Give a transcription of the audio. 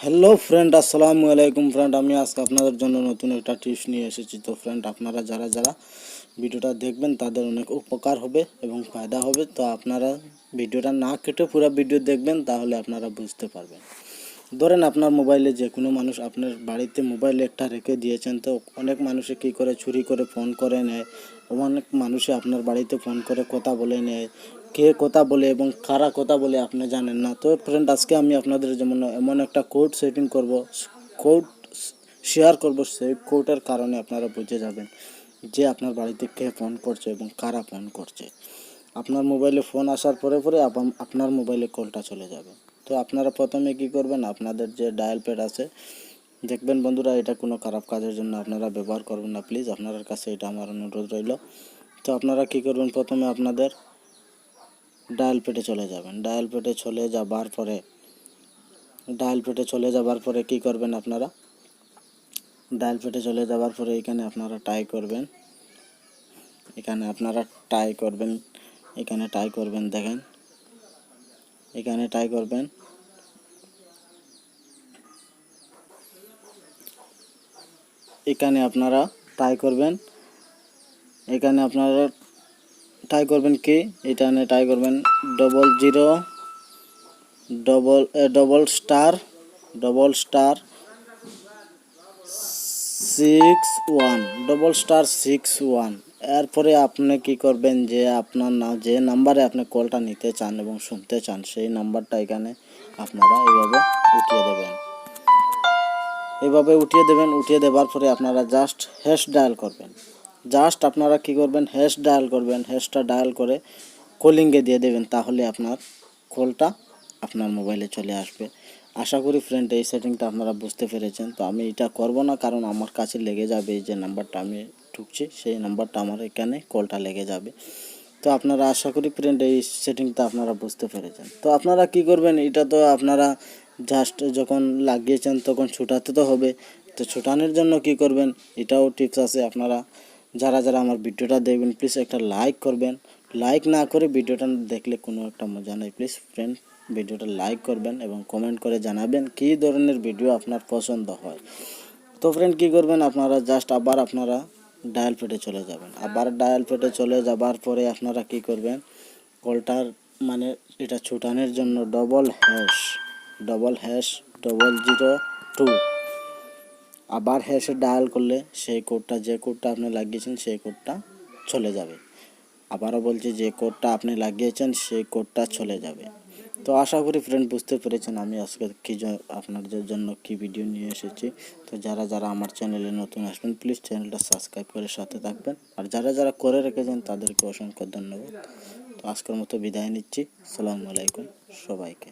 Hello friend, আসসালামু আলাইকুম friend. আমি আজকে আপনাদের জন্য নতুন একটা টিপস নিয়ে এসেছি। তো ফ্রেন্ড, আপনারা যারা যারা ভিডিওটা দেখবেন তাদের অনেক উপকার হবে এবং ফায়দা হবে। তো আপনারা ভিডিওটা না কেটে পুরো ভিডিও দেখবেন, তাহলে আপনারা বুঝতে পারবেন। ধরেন আপনার মোবাইলে যে কোনো মানুষ, আপনার বাড়িতে মোবাইল একটা রেখে দিয়েছেন, তো অনেক মানুষে কী করে চুরি করে ফোন করে নেয়। অনেক মানুষে আপনার বাড়িতে ফোন করে কথা বলে নেয়। কে কথা বলে এবং কারা কথা বলে আপনি জানেন না। তো ফ্রেন্ড, আজকে আমি আপনাদের যেমন এমন একটা কোড সেটিং করব, কোড শেয়ার করব। সেই কোডের কারণে আপনারা বুঝে যাবেন যে আপনার বাড়িতে কে ফোন করছে এবং কারা ফোন করছে। আপনার মোবাইলে ফোন আসার পরে পরে আপনার মোবাইলে কলটা চলে যাবে। তো আপনারা প্রথমে কি করবেন, আপনাদের যে ডায়াল প্যাড আছে, দেখবেন বন্ধুরা, এটা কোনো খারাপ কাজের জন্য আপনারা ব্যবহার করবেন না, প্লিজ। আপনাদের কাছে এটা আমার অনুরোধ রইল। তো আপনারা কি করবেন, প্রথমে আপনাদের ডায়াল প্যাডে চলে যাবেন। ডায়াল প্যাডে চলে যাবার পরে কি করবেন, আপনারা ডায়াল প্যাডে চলে যাবার পরে এখানে আপনারা টাই করবেন। দেখেন, এখানে টাই করবেন। এখানে আপনারা টাই করবেন কি, এখানে টাই করবেন 00 এরপরে আপনি কি করবেন, যে আপনার যে নাম্বারে আপনি কলটা নিতে চান এবং শুনতে চান, সেই নাম্বারটা এখানে আপনারা উঠিয়ে দেবেন। উঠিয়ে দেওয়ার পরে আপনারা জাস্ট হ্যাশ ডায়াল করবেন। আপনারা কি করবেন, হ্যাশটা ডায়াল করে কলিংয়ে দিয়ে দেবেন, তাহলে আপনার কলটা আপনার মোবাইলে চলে আসবে। আশা করি ফ্রেন্ড, এই সেটিংটা আপনারা বুঝতে পেরেছেন। তো আমি এটা করব না, কারণ আমার কাছে লেগে যাবে। এই যে নাম্বারটা আমি ঢুকছি, সেই নাম্বারটা আমার এখানে কলটা লেগে যাবে। তো আপনারা, আশা করি ফ্রেন্ড, এই সেটিংটা আপনারা বুঝতে পেরেছেন। তো আপনারা কি করবেন, এটা তো আপনারা জাস্ট যখন লাগিয়েছেন তখন ছুটাতে তো হবে। তো ছুটানোর জন্য কি করবেন, এটাও টিপস আছে। আপনারা যারা যারা আমার ভিডিওটা দেখবেন, প্লিজ একটা লাইক করবেন। লাইক না করে ভিডিওটা দেখলে কোনো একটা মজা নেই। প্লিজ ফ্রেন্ড, ভিডিওটা লাইক করবেন এবং কমেন্ট করে জানাবেন কী ধরনের ভিডিও আপনার পছন্দ হয়। তো ফ্রেন্ড, কী করবেন, আপনারা জাস্ট আবার আপনারা ডায়াল প্যাডে চলে যাবেন। ডায়াল প্যাডে চলে যাবার পরে আপনারা কি করবেন, কলটার মানে এটা ছুটানোর জন্য ##0002 আবার হ্যাশে ডায়াল করলে সেই কোডটা, যে কোডটা আপনি লাগিয়েছেন সেই কোডটা চলে যাবে। আবারও বলছি, যে কোডটা আপনি লাগিয়েছেন সেই কোডটা চলে যাবে। তো আশা করি ফ্রেন্ড বুঝতে পেরেছেন আমি আজকে আপনাদের জন্য কি ভিডিও নিয়ে এসেছি। তো যারা যারা আমার চ্যানেলে নতুন আসবেন, প্লিজ চ্যানেলটা সাবস্ক্রাইব করে সাথে থাকবেন। আর যারা যারা করে রেখেছেন তাদেরকে অসংখ্য ধন্যবাদ। তো আজকের মতো বিদায় নিচ্ছি। আসসালামু আলাইকুম সবাইকে।